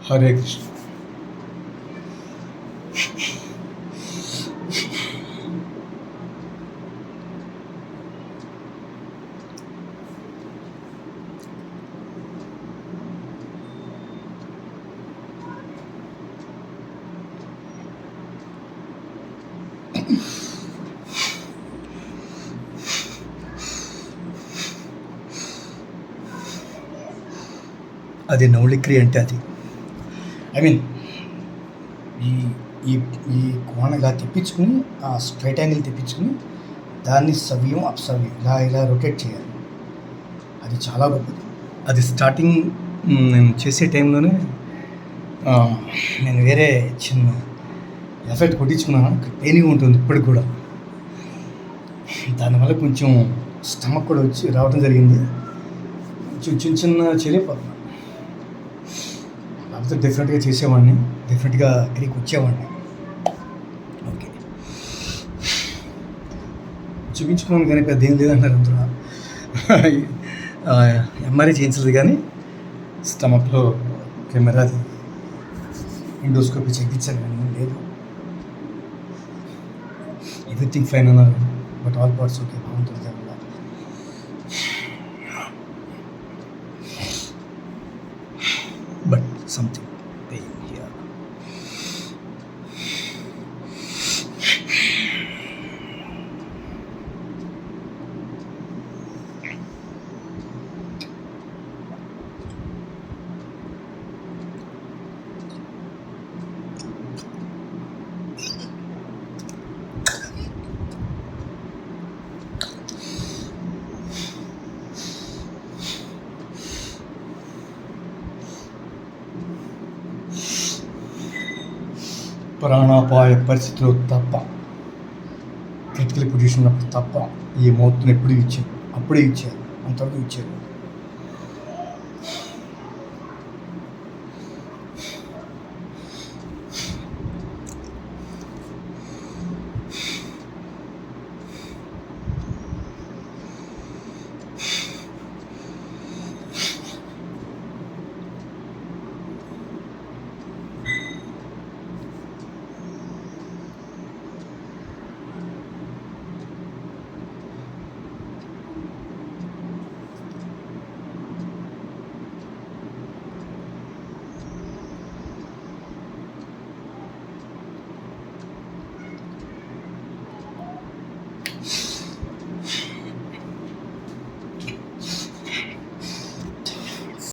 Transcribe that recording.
హరే కృష్ణ. అది నౌలిక్రియ అంటే అది ఐ మీన్ ఈ ఈ ఈ కోణ ఇలా తెప్పించుకుని ఆ స్ట్రైట్ యాంగిల్ తెప్పించుకుని దాన్ని సవ్యం అపసవ్యం ఇలా రొటేట్ చేయాలి. అది చాలా గొప్పది. అది స్టార్టింగ్ నేను చేసే టైంలోనే నేను వేరే చిన్న ఎఫెక్ట్ కొట్టించుకున్నాను. పెయినింగ్ ఉంటుంది ఇప్పటికి కూడా. దానివల్ల కొంచెం స్టమక్ కూడా వచ్చి రావడం జరిగింది. కొంచెం చిన్న చేయలేకపోతున్నాను. లేకపోతే డిఫరెంట్గా చేసేవాడిని, డిఫరెంట్గా ఇక్కడికి వచ్చేవాడిని. ఓకే, చూపించుకున్నాను కానీ పెద్ద ఏం లేదంటారు అందరూ. ఎంఆర్ఐ చేయించలేదు కానీ స్టమక్లో కెమెరాది ఎండోస్కోపీ చేయించాను కానీ లేదు. ఎవ్రీథింగ్ ఫైన్ అన్నారు, బట్ ఆల్ పార్ట్స్ ఓకే, బాగుంటుంది దానివల్ల. But something pain here. ప్రాణాపాయ పరిస్థితిలో తప్ప, క్రిటికల్ పొజిషన్ తప్ప ఈ మౌత్ని ఎప్పుడు ఇచ్చారు, అప్పుడే ఇచ్చారు, అంతవరకు ఇచ్చారు.